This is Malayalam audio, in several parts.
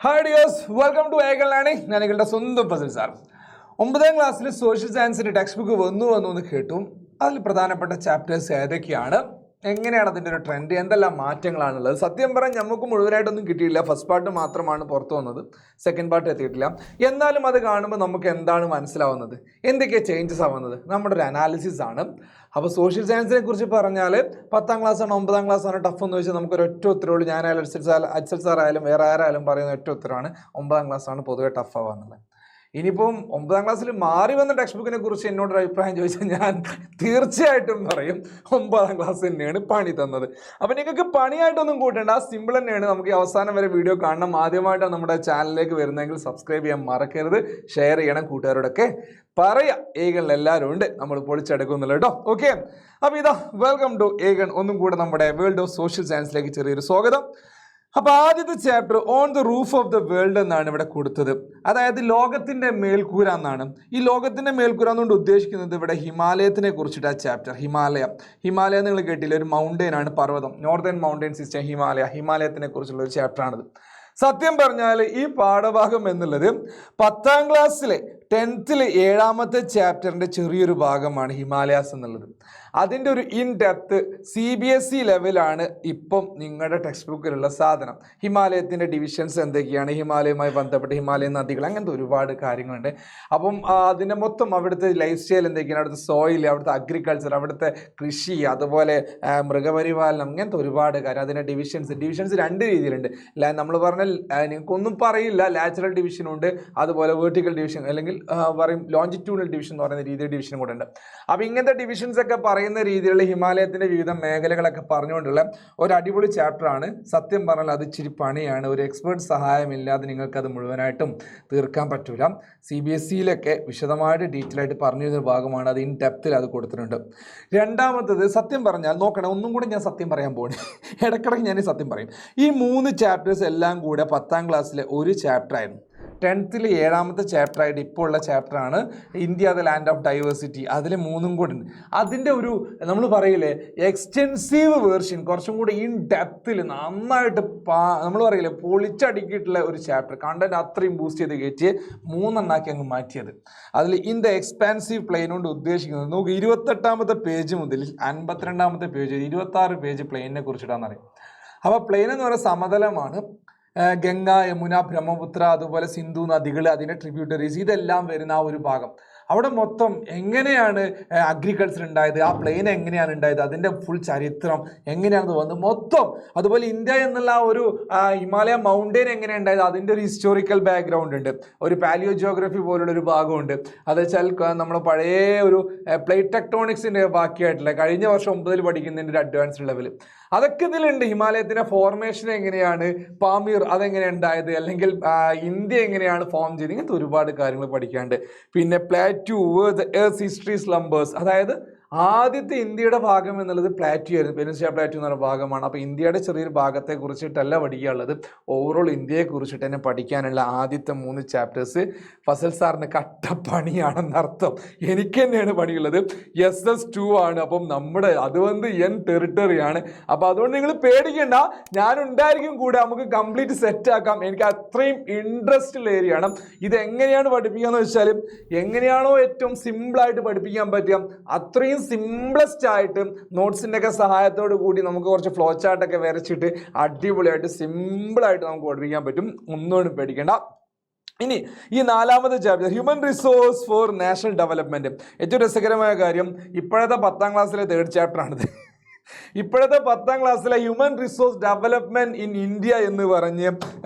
ഹായ് ഡിയേഴ്സ്, വെൽക്കം ടു ഏഗൽ ലേണിംഗ്. ഞാൻ നിങ്ങളുടെ സ്വന്തം ഫസൽ സാർ. 9ാം ക്ലാസ്സിൽ സോഷ്യൽ സയൻസിൻ്റെ ടെക്സ്റ്റ് ബുക്ക് വന്നു എന്ന് കേട്ടു. അതിൽ പ്രധാനപ്പെട്ട ചാപ്റ്റേഴ്സ് ഏതൊക്കെയാണ്, എങ്ങനെയാണ് അതിൻ്റെ ഒരു ട്രെൻഡ്, എന്തെല്ലാം മാറ്റങ്ങളാണുള്ളത്? സത്യം പറഞ്ഞാൽ നമുക്ക് മുഴുവനായിട്ടൊന്നും കിട്ടിയില്ല. ഫസ്റ്റ് പാർട്ട് മാത്രമാണ് പുറത്തു വന്നത്, സെക്കൻഡ് പാർട്ട് എത്തിയിട്ടില്ല. എന്നാലും അത് കാണുമ്പോൾ നമുക്ക് എന്താണ് മനസ്സിലാവുന്നത്, എന്തൊക്കെയാണ് ചേഞ്ചസ് ആവുന്നത്, നമ്മുടെ ഒരു അനാലിസിസ് ആണ്. അപ്പോൾ സോഷ്യൽ സയൻസിനെ കുറിച്ച് പറഞ്ഞാൽ 10ാം ക്ലാസ്സാണ് 9ാം ക്ലാസ്സാണ് ടഫ് എന്ന് വെച്ചാൽ നമുക്കൊരു ഒറ്റ ഉത്തരവുള്ളൂ. ഞാനായാലും അച്ഛൽ സാറായാലും വേറെ ആരായാലും പറയുന്ന ഒറ്റ ഉത്തരവാണ് 9ാം ക്ലാസ്സാണ് പൊതുവെ ടഫ് ആവാന്നുള്ളത്. ഇനിയിപ്പം 9ാം ക്ലാസ്സിൽ മാറി വന്ന ടെക്സ്റ്റ് ബുക്കിനെ കുറിച്ച് എന്നോടൊരു അഭിപ്രായം ചോദിച്ചാൽ ഞാൻ തീർച്ചയായിട്ടും പറയും 9ാം ക്ലാസ് തന്നെയാണ് പണി തന്നത്. അപ്പം നിങ്ങൾക്ക് പണിയായിട്ടൊന്നും കൂട്ടേണ്ട, സിമ്പിൾ തന്നെയാണ്. നമുക്ക് ഈ അവസാനം വരെ വീഡിയോ കാണണം. ആദ്യമായിട്ടാണ് നമ്മുടെ ചാനലിലേക്ക് വരുന്നതെങ്കിൽ സബ്സ്ക്രൈബ് ചെയ്യാൻ മറക്കരുത്, ഷെയർ ചെയ്യണം, കൂട്ടുകാരോടൊക്കെ പറയാം. ഏഗണിൽ എല്ലാവരും ഉണ്ട്, നമ്മൾ പൊളിച്ചെടുക്കുന്നില്ല കേട്ടോ. ഓക്കെ, അപ്പോൾ ഇതാ വെൽക്കം ടു ഏഗൺ. ഒന്നും കൂടെ നമ്മുടെ വേൾഡ് ഓഫ് സോഷ്യൽ സയൻസിലേക്ക് ചെറിയൊരു സ്വാഗതം. അപ്പോൾ ആദ്യത്തെ chapter on the roof of the world എന്നാണ് ഇവിടെ കൊടുത്തത്. അതായത് ലോകത്തിൻ്റെ മേൽക്കൂര എന്നാണ്. ഈ ലോകത്തിൻ്റെ മേൽക്കൂര എന്നുകൊണ്ട് ഉദ്ദേശിക്കുന്നത് ഇവിടെ ഹിമാലയത്തിനെ കുറിച്ചിട്ട് ആ ചാപ്റ്റർ. ഹിമാലയ നിങ്ങൾ കേട്ടില്ല, ഒരു മൗണ്ടെയിൻ ആണ്, പർവ്വതം, നോർത്തേൺ മൗണ്ടെയിൻ സിസ്റ്റം ഹിമാലയത്തിനെ കുറിച്ചുള്ള ഒരു ചാപ്റ്ററാണിത്. സത്യം പറഞ്ഞാൽ ഈ പാഠഭാഗം എന്നുള്ളത് 10ാം ക്ലാസ്സിലെ 10th 7ാമത്തെ ചാപ്റ്ററിൻ്റെ ചെറിയൊരു ഭാഗമാണ് ഹിമാലയാസ് എന്നുള്ളത്. അതിൻ്റെ ഒരു ഇൻ ഡെപ്ത് CBSE ലെവലാണ് ഇപ്പം നിങ്ങളുടെ ടെക്സ്റ്റ് ബുക്കിലുള്ള സാധനം. ഹിമാലയത്തിൻ്റെ ഡിവിഷൻസ് എന്തൊക്കെയാണ്, ഹിമാലയവുമായി ബന്ധപ്പെട്ട് ഹിമാലയൻ നദികൾ, അങ്ങനത്തെ ഒരുപാട് കാര്യങ്ങളുണ്ട്. അപ്പം അതിൻ്റെ മൊത്തം അവിടുത്തെ ലൈഫ് സ്റ്റൈൽ എന്തൊക്കെയാണ്, അവിടുത്തെ സോയിൽ, അവിടുത്തെ അഗ്രികൾച്ചർ, അവിടുത്തെ കൃഷി, അതുപോലെ മൃഗപരിപാലനം, അങ്ങനത്തെ ഒരുപാട് കാര്യം. അതിൻ്റെ ഡിവിഷൻസ് 2 രീതിയിലുണ്ട്. നമ്മൾ പറഞ്ഞാൽ നിങ്ങൾക്കൊന്നും പറയില്ല, ലാറ്ററൽ ഡിവിഷനുണ്ട്, അതുപോലെ വേർട്ടിക്കൽ ഡിവിഷൻ അല്ലെങ്കിൽ പറയും ലോഞ്ചിറ്റ്യൂണൽ ഡിവിഷൻ എന്ന് പറയുന്ന രീതിയിൽ ഡിവിഷൻ കൂടെ ഉണ്ട്. അപ്പോൾ ഇങ്ങനത്തെ ഡിവിഷൻസ് ഒക്കെ പറയുന്ന രീതിയിലുള്ള ഹിമാലയത്തിൻ്റെ വിവിധ മേഖലകളൊക്കെ പറഞ്ഞുകൊണ്ടുള്ള ഒരു അടിപൊളി ചാപ്റ്ററാണ്. സത്യം പറഞ്ഞാൽ അത് ഇച്ചിരി പണിയാണ്. ഒരു എക്സ്പേർട്ട് സഹായമില്ലാതെ നിങ്ങൾക്കത് മുഴുവനായിട്ടും തീർക്കാൻ പറ്റില്ല. CBSEയിലൊക്കെ വിശദമായിട്ട് ഡീറ്റെയിൽ ആയിട്ട് പറഞ്ഞു തരുന്ന ഭാഗമാണ്. അത് ഇൻ ഡെപ്തിൽ അത് കൊടുത്തിട്ടുണ്ട്. രണ്ടാമത്തത് സത്യം പറഞ്ഞാൽ നോക്കണം, ഒന്നും കൂടെ ഞാൻ സത്യം പറയാൻ പോകണേ, ഇടയ്ക്കിടയ്ക്ക് ഞാൻ സത്യം പറയും. ഈ 3 ചാപ്റ്റേഴ്സ് എല്ലാം കൂടെ 10ാം ക്ലാസ്സിലെ ഒരു ചാപ്റ്ററായിരുന്നു. 10th 7ാമത്തെ ചാപ്റ്ററായിട്ട് ഇപ്പോൾ ഉള്ള ചാപ്റ്ററാണ് India the land of diversity. അതിൽ 3 കൂടെ ഉണ്ട്. അതിൻ്റെ ഒരു നമ്മൾ പറയില്ലേ എക്സ്റ്റെൻസീവ് വേർഷൻ, കുറച്ചും കൂടി ഇൻ ഡെപ്തിൽ നന്നായിട്ട് നമ്മൾ പറയില്ലേ പൊളിച്ചടുക്കിയിട്ടുള്ള ഒരു ചാപ്റ്റർ. കണ്ടന്റ് അത്രയും ബൂസ്റ്റ് ചെയ്ത് കയറ്റി 3 അങ്ങ് മാറ്റിയത്. അതിൽ ഇൻ ദ എക്സ്പാൻസീവ് പ്ലെയിൻ കൊണ്ട് ഉദ്ദേശിക്കുന്നത് നമുക്ക് 28ാമത്തെ പേജ് മുതൽ 52ാമത്തെ പേജ് 26 പേജ് പ്ലെയിനിനെ കുറിച്ചിട്ടാണെന്ന് അറിയാം. അപ്പോൾ പ്ലെയിൻ എന്ന് പറയുന്നത് സമതലമാണ്. ഗംഗ, യമുന, ബ്രഹ്മപുത്ര, അതുപോലെ സിന്ധു നദികൾ, അതിൻ്റെ ട്രിബ്യൂട്ടറീസ്, ഇതെല്ലാം വരുന്ന ആ ഒരു ഭാഗം. അവിടെ മൊത്തം എങ്ങനെയാണ് അഗ്രികൾച്ചർ ഉണ്ടായത്, ആ പ്ലെയിൻ എങ്ങനെയാണ് ഉണ്ടായത്, അതിൻ്റെ ഫുൾ ചരിത്രം എങ്ങനെയാണെന്ന് വന്നത് മൊത്തം. അതുപോലെ ഇന്ത്യ എന്നുള്ള ഒരു ഹിമാലയ മൗണ്ടെയിൻ എങ്ങനെ ഉണ്ടായത്, അതിൻ്റെ ഒരു ഹിസ്റ്റോറിക്കൽ ബാക്ക്ഗ്രൗണ്ട് ഉണ്ട്. ഒരു പാലിയോ ജിയോഗ്രഫി പോലുള്ള ഒരു ഭാഗമുണ്ട്. അത് വെച്ചാൽ നമ്മൾ പഴയ ഒരു പ്ലേറ്റ് ടെക്ടോണിക്സിൻ്റെ ബാക്കിയായിട്ടുള്ള കഴിഞ്ഞ വർഷം 9ൽ പഠിക്കുന്നതിൻ്റെ ഒരു അഡ്വാൻസ്ഡ് ലെവൽ അതൊക്കെ ഇതിലുണ്ട്. ഹിമാലയത്തിൻ്റെ ഫോർമേഷൻ എങ്ങനെയാണ്, പാമീർ അതെങ്ങനെ ഉണ്ടായത്, അല്ലെങ്കിൽ ഇന്ത്യ എങ്ങനെയാണ് ഫോം ചെയ്തത്, ഇങ്ങനത്തെ ഒരുപാട് കാര്യങ്ങൾ പഠിക്കാണ്ട്. പിന്നെ പ്ലാറ്റ്യൂ, എർത്ത് ഹിസ്റ്ററി, സ്ലംബേഴ്സ്, അതായത് ആദ്യത്തെ ഇന്ത്യയുടെ ഭാഗം എന്നുള്ളത് പ്ലാറ്റ്യൂ ആയിരുന്നു, പെനിൻസുല പ്ലാറ്റ്യൂ എന്ന് പറയുന്ന ഭാഗമാണ്. അപ്പോൾ ഇന്ത്യയുടെ ചെറിയൊരു ഭാഗത്തെ കുറിച്ചിട്ടല്ല പഠിക്കാനുള്ളത്, ഓവറോൾ ഇന്ത്യയെ കുറിച്ചിട്ട് തന്നെ പഠിക്കാനുള്ള ആദ്യത്തെ 3 ചാപ്റ്റേഴ്സ് ഫസൽ സാറിന് കട്ടപ്പണിയാണെന്നർത്ഥം. എനിക്ക് തന്നെയാണ് പണിയുള്ളത്. SS2 ആണ്. അപ്പം നമ്മുടെ അത് എൻ ടെറിട്ടറിയാണ്. അപ്പോൾ അതുകൊണ്ട് നിങ്ങൾ പേടിക്കേണ്ട, ഞാനുണ്ടായിരിക്കും കൂടെ, നമുക്ക് കംപ്ലീറ്റ് സെറ്റാക്കാം. എനിക്ക് അത്രയും ഇൻട്രസ്റ്റ് ഉള്ള ഏരിയ ആണ്. ഇതെങ്ങനെയാണ് പഠിപ്പിക്കുക എന്ന് വെച്ചാൽ എങ്ങനെയാണോ ഏറ്റവും സിമ്പിളായിട്ട് പഠിപ്പിക്കാൻ പറ്റുക അത്രയും സിംപ്ലസ്റ്റ് ആയിട്ട് നോട്ട്സിൻ്റെ ഒക്കെ സഹായത്തോടു കൂടി നമുക്ക് കുറച്ച് ഫ്ലോ ചാർട്ടൊക്കെ വരച്ചിട്ട് അടിപൊളിയായിട്ട് സിമ്പിളായിട്ട് നമുക്ക് പഠിപ്പിക്കാൻ പറ്റും. ഒന്നുകൊണ്ടും പേടിക്കേണ്ട. ഇനി ഈ 4ാമത്തെ chapter human resource for national development. ഏറ്റവും രസകരമായ കാര്യം ഇപ്പോഴത്തെ 10ാം ക്ലാസ്സിലെ 3rd ചാപ്റ്ററാണിത്. ഇപ്പോഴത്തെ 10ാം ക്ലാസ്സിലെ human resource development in India എന്ന് പറഞ്ഞ്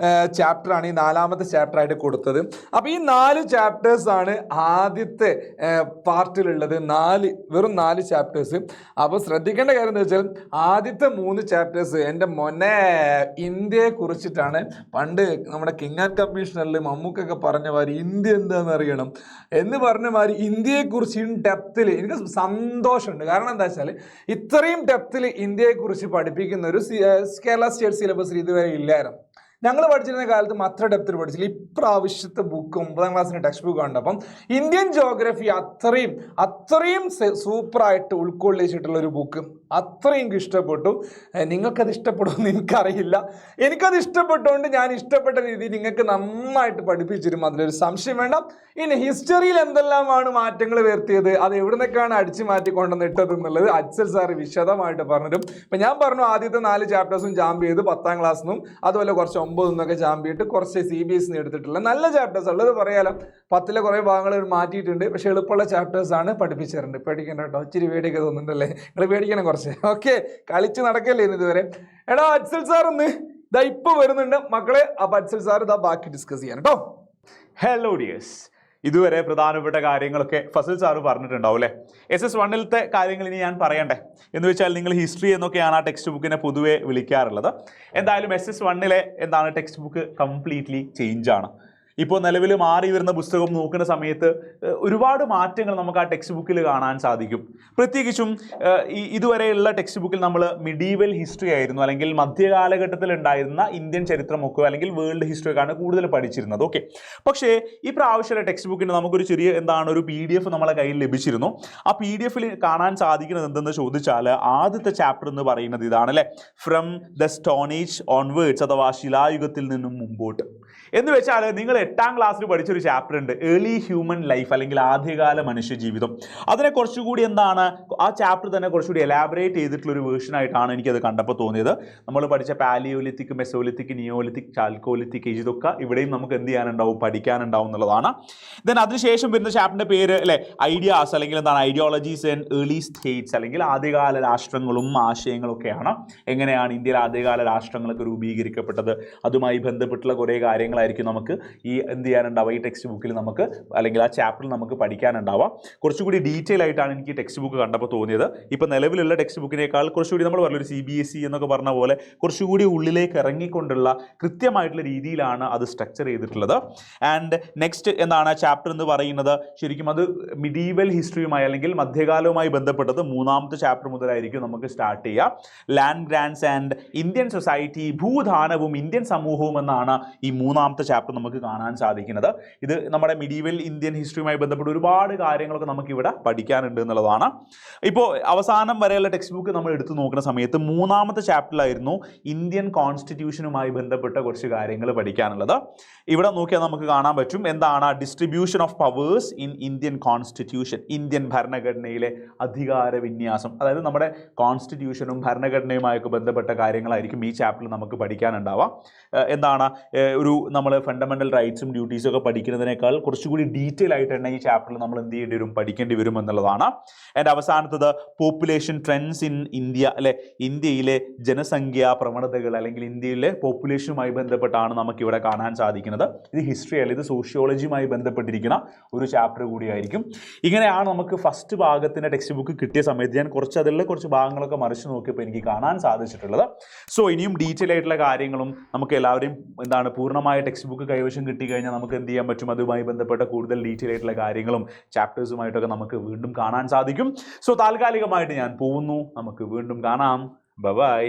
ചാപ്റ്ററാണ് ഈ 4ാമത്തെ ചാപ്റ്ററായിട്ട് കൊടുത്തത്. അപ്പോൾ ഈ 4 ചാപ്റ്റേഴ്സാണ് ആദ്യത്തെ പാർട്ടിലുള്ളത്. വെറും 4 ചാപ്റ്റേഴ്സ്. അപ്പോൾ ശ്രദ്ധിക്കേണ്ട കാര്യം എന്താ വെച്ചാൽ ആദ്യത്തെ 3 ചാപ്റ്റേഴ്സ് എൻ്റെ മൊന്നെ ഇന്ത്യയെ കുറിച്ചിട്ടാണ്. പണ്ട് നമ്മുടെ കിങ് ആൻഡ് കമ്മീഷണറിൽ മമ്മൂക്കൊക്കെ പറഞ്ഞ മാതിരി ഇന്ത്യ എന്താണെന്ന് അറിയണം എന്ന് പറഞ്ഞ മാതിരി ഇന്ത്യയെക്കുറിച്ച് ഇൻ ഡെപ്തിൽ എനിക്ക് സന്തോഷമുണ്ട്. കാരണം എന്താ വെച്ചാൽ ഇത്രയും ഡെപ്തിൽ ഇന്ത്യയെക്കുറിച്ച് പഠിപ്പിക്കുന്ന ഒരു കേരള സ്റ്റേറ്റ് സിലബസിൽ ഇതുവരെ ഇല്ലായിരുന്നു. ഞങ്ങൾ പഠിച്ചിരുന്ന കാലത്ത് അത്ര ഡെപ്തിൽ പഠിച്ചില്ല. ഇപ്രാവശ്യത്തെ ബുക്ക് 9ാം ക്ലാസ്സിന്റെ ടെക്സ്റ്റ് ബുക്ക് കണ്ടപ്പം ഇന്ത്യൻ ജോഗ്രഫി അത്രയും സൂപ്പറായിട്ട് ഉൾക്കൊള്ളിച്ചിട്ടുള്ള ഒരു ബുക്ക്. അത്രയും എനിക്ക് ഇഷ്ടപ്പെട്ടു. നിങ്ങൾക്കത് ഇഷ്ടപ്പെടുമെന്ന് എനിക്കറിയില്ല. എനിക്കത് ഇഷ്ടപ്പെട്ടുകൊണ്ട് ഞാൻ ഇഷ്ടപ്പെട്ട രീതിയിൽ നിങ്ങൾക്ക് നന്നായിട്ട് പഠിപ്പിച്ചിരും, അതിലൊരു സംശയം വേണ്ട. ഇനി ഹിസ്റ്ററിയിൽ എന്തെല്ലാമാണ് മാറ്റങ്ങൾ വരുത്തിയത്, അത് എവിടെ നിന്നൊക്കെയാണ് അടിച്ചു മാറ്റി കൊണ്ടുവന്നിട്ടത് എന്നുള്ളത് അച്ഛൻ സാറ് വിശദമായിട്ട് പറഞ്ഞിരും. ഇപ്പം ഞാൻ പറഞ്ഞു ആദ്യത്തെ 4 ചാപ്റ്റേഴ്സും ജാമ്പ് ചെയ്ത് 10ാം ക്ലാസ്സിനും അതുപോലെ കുറച്ച് 9 നിന്നൊക്കെ ജാമ്പ് ചെയ്തിട്ട് കുറച്ച് CBSE എടുത്തിട്ടുള്ള നല്ല ചാപ്റ്റേഴ്സ് ഉള്ളത് പറയാലോ. 10ലെ കുറേ ഭാഗങ്ങൾ മാറ്റിയിട്ടുണ്ട്, പക്ഷേ എളുപ്പമുള്ള ചാപ്റ്റേഴ്സ് ആണ് പഠിപ്പിച്ചിട്ടുണ്ട്. പേടിക്കേണ്ട കേട്ടോ, ഇച്ചിരി പേടിയൊക്കെ തോന്നുന്നുണ്ടല്ലേ? നിങ്ങൾ പേടിക്കണം കുറച്ച്. ഓക്കെ, കളിച്ച് നടക്കല്ലേ ഇതുവരെ. എടാ അച്ഛൽ സാർ ഒന്ന് ഇതാ ഇപ്പൊ വരുന്നുണ്ട് മക്കളെ. അപ്പൊ അച്ഛൽ സാർ ഇതാ ബാക്കി ഡിസ്കസ് ചെയ്യാൻ കേട്ടോ. ഹലോ ഡിയേഴ്സ്, ഇതുവരെ പ്രധാനപ്പെട്ട കാര്യങ്ങളൊക്കെ ഫസൽ സാറ് പറഞ്ഞിട്ടുണ്ടാവും അല്ലേ? SS1-ലത്തെ കാര്യങ്ങൾ ഇനി ഞാൻ പറയണ്ടേ? എന്ന് വെച്ചാൽ നിങ്ങൾ ഹിസ്റ്ററി എന്നൊക്കെയാണ് ആ ടെക്സ്റ്റ് ബുക്കിനെ പൊതുവെ വിളിക്കാറുള്ളത്. എന്തായാലും SS1-ലെ എന്താണ് ടെക്സ്റ്റ് ബുക്ക് കംപ്ലീറ്റ്ലി ചേഞ്ചാണ്. ഇപ്പോൾ നിലവിൽ മാറി വരുന്ന പുസ്തകം നോക്കുന്ന സമയത്ത് ഒരുപാട് മാറ്റങ്ങൾ നമുക്ക് ആ ടെക്സ്റ്റ് ബുക്കിൽ കാണാൻ സാധിക്കും. പ്രത്യേകിച്ചും ഇതുവരെയുള്ള ടെക്സ്റ്റ് ബുക്കിൽ നമ്മൾ മിഡീവൽ ഹിസ്റ്ററി ആയിരുന്നു, അല്ലെങ്കിൽ മധ്യകാലഘട്ടത്തിൽ ഉണ്ടായിരുന്ന ഇന്ത്യൻ ചരിത്രമൊക്കെ അല്ലെങ്കിൽ വേൾഡ് ഹിസ്റ്ററി ഒക്കെയാണ് കൂടുതൽ പഠിച്ചിരുന്നത്. ഓക്കെ, പക്ഷേ ഈ പ്രാവശ്യത്തെ ടെക്സ്റ്റ് ബുക്കിന് നമുക്കൊരു ചെറിയ ഒരു PDF നമ്മളെ കയ്യിൽ ലഭിച്ചിരുന്നു. ആ PDF കാണാൻ സാധിക്കുന്നത് എന്തെന്ന് ചോദിച്ചാൽ ആദ്യത്തെ ചാപ്റ്റർ എന്ന് പറയുന്നത് ഇതാണ് അല്ലേ, from the stone age onwards, അഥവാ ശിലായുഗത്തിൽ നിന്നും മുമ്പോട്ട്. എന്ന് വെച്ചാൽ നിങ്ങൾ 8ാം ക്ലാസ്സിൽ പഠിച്ചൊരു ചാപ്റ്റർ ഉണ്ട്, ഏർലി ഹ്യൂമൻ ലൈഫ് അല്ലെങ്കിൽ ആദ്യകാല മനുഷ്യ ജീവിതം. അതിനെ കുറച്ചുകൂടി ആ ചാപ്റ്റർ തന്നെ കുറച്ചുകൂടി എലാബറേറ്റ് ചെയ്തിട്ടുള്ള ഒരു വേർഷൻ ആയിട്ടാണ് എനിക്കത് കണ്ടപ്പോൾ തോന്നിയത്. നമ്മൾ പഠിച്ച paleolithic, mesolithic, neolithic, chalcolithic age ഇതൊക്കെ ഇവിടെയും നമുക്ക് എന്ത് ചെയ്യാനുണ്ടാവും, പഠിക്കാനുണ്ടാവും എന്നുള്ളതാണ്. ദെൻ അതിനുശേഷം വരുന്ന ചാപ്റ്ററിന്റെ പേര് അല്ലെ ഐഡിയാസ് അല്ലെങ്കിൽ ഐഡിയോളജീസ് ആൻഡ് ഏർലി സ്റ്റേറ്റ്സ്, അല്ലെങ്കിൽ ആദ്യകാല രാഷ്ട്രങ്ങളും ആശയങ്ങളും ഒക്കെയാണ്. എങ്ങനെയാണ് ഇന്ത്യയിലെ ആദ്യകാല രാഷ്ട്രങ്ങളൊക്കെ രൂപീകരിക്കപ്പെട്ടത്, അതുമായി ബന്ധപ്പെട്ടുള്ള കുറേ കാര്യങ്ങളായിരിക്കും നമുക്ക് ഈ എന്ത് ചെയ്യാനുണ്ടാവുക, ഈ ടെക്സ്റ്റ് ബുക്കിൽ നമുക്ക് അല്ലെങ്കിൽ ആ ചാപ്റ്ററിൽ നമുക്ക് പഠിക്കാനുണ്ടാവാം. കുറച്ചുകൂടി ഡീറ്റെയിൽ ആയിട്ടാണ് എനിക്ക് ടെക്സ്റ്റ് ബുക്ക് കണ്ടപ്പോൾ തോന്നിയത്. ഇപ്പോൾ നിലവിലുള്ള ടെക്സ്റ്റ് ബുക്കിനേക്കാൾ കുറച്ചുകൂടി നമ്മൾ പറഞ്ഞൊരു CBSE എന്നൊക്കെ പറഞ്ഞ പോലെ കുറച്ചുകൂടി ഉള്ളിലേക്ക് ഇറങ്ങിക്കൊണ്ടുള്ള കൃത്യമായിട്ടുള്ള രീതിയിലാണ് അത് സ്ട്രക്ചർ ചെയ്തിട്ടുള്ളത്. ആൻഡ് നെക്സ്റ്റ് ചാപ്റ്റർ എന്ന് പറയുന്നത് ശരിക്കും അത് മിഡീവൽ ഹിസ്റ്ററിയുമായി അല്ലെങ്കിൽ മധ്യകാലവുമായി ബന്ധപ്പെട്ടത് 3ാമത്തെ ചാപ്റ്റർ മുതലായിരിക്കും നമുക്ക് സ്റ്റാർട്ട് ചെയ്യുക. Land grants and Indian society, ഭൂദാനവും ഇന്ത്യൻ സമൂഹവും എന്നാണ് ഈ 3ാമത്തെ ചാപ്റ്റർ നമുക്ക് കാണാൻ സാധിക്കുന്നത്. ഇത് നമ്മുടെ മിഡീവൽ ഇന്ത്യൻ ഹിസ്റ്ററിയുമായി ബന്ധപ്പെട്ട് ഒരുപാട് കാര്യങ്ങളൊക്കെ നമുക്ക് ഇവിടെ പഠിക്കാനുണ്ട് എന്നുള്ളതാണ്. ഇപ്പോൾ അവസാനം വരെയുള്ള ടെക്സ്റ്റ് ബുക്ക് നമ്മൾ എടുത്തു നോക്കുന്ന സമയത്ത് 3ാമത്തെ ചാപ്റ്ററിലായിരുന്നു ഇന്ത്യൻ കോൺസ്റ്റിറ്റ്യൂഷനുമായി ബന്ധപ്പെട്ട കുറച്ച് കാര്യങ്ങൾ പഠിക്കാനുള്ളത്. ഇവിടെ നോക്കിയാൽ നമുക്ക് കാണാൻ പറ്റും എന്താണ് distribution of powers in Indian constitution, Indian ഭരണഘടനയിലെ അധികാര വിന്യാസം. അതായത് നമ്മുടെ കോൺസ്റ്റിറ്റ്യൂഷനും ഭരണഘടനയുമായൊക്കെ ബന്ധപ്പെട്ട കാര്യങ്ങളായിരിക്കും ഈ ചാപ്റ്ററിൽ നമുക്ക് പഠിക്കാനുണ്ടാവാം. നമ്മൾ ഫണ്ടമെന്റൽ റൈറ്റ്സും ഡ്യൂട്ടീസും ഒക്കെ പഠിക്കുന്നതിനേക്കാൾ കുറച്ചുകൂടി ഡീറ്റെയിൽ ആയിട്ട് തന്നെ ഈ ചാപ്റ്ററിൽ നമ്മൾ എന്ത് ചെയ്യേണ്ടി വരും, പഠിക്കേണ്ടി വരും എന്നുള്ളതാണ്. ആൻഡ് അവസാനത്തത് പോപ്പുലേഷൻ ട്രെൻഡ്സ് ഇൻ ഇന്ത്യ അല്ലെ, ഇന്ത്യയിലെ ജനസംഖ്യാ പ്രവണതകൾ അല്ലെങ്കിൽ ഇന്ത്യയിലെ പോപ്പുലേഷനുമായി ബന്ധപ്പെട്ടാണ് നമുക്ക് ഇവിടെ കാണാൻ സാധിക്കുന്നത്. ഇത് ഹിസ്റ്ററി അല്ല, ഇത് സോഷ്യോളജിയുമായി ബന്ധപ്പെട്ടിരിക്കുന്ന ഒരു ചാപ്റ്റർ കൂടിയായിരിക്കും. ഇങ്ങനെയാണ് നമുക്ക് ഫസ്റ്റ് ഭാഗത്തിൻ്റെ ടെക്സ്റ്റ് ബുക്ക് കിട്ടിയ സമയത്ത് ഞാൻ അതിലുള്ള കുറച്ച് ഭാഗങ്ങളൊക്കെ മറിച്ച് നോക്കിയപ്പോൾ എനിക്ക് കാണാൻ സാധിച്ചിട്ടുള്ളത്. സോ ഇനിയും ഡീറ്റെയിൽ ആയിട്ടുള്ള കാര്യങ്ങളും നമുക്ക് എല്ലാവരെയും പൂർണ്ണമായ ടെക്സ്റ്റ് ബുക്ക് കൈവശം കിട്ടിക്കഴിഞ്ഞാൽ നമുക്ക് എന്ത് ചെയ്യാൻ പറ്റും, അതുമായി ബന്ധപ്പെട്ട കൂടുതൽ ഡീറ്റെയിൽ ആയിട്ടുള്ള കാര്യങ്ങളും ചാപ്റ്റേഴ്സുമായിട്ടൊക്കെ നമുക്ക് വീണ്ടും കാണാൻ സാധിക്കും. സോ താൽക്കാലികമായിട്ട് ഞാൻ പോകുന്നു, നമുക്ക് വീണ്ടും കാണാം. ബൈ.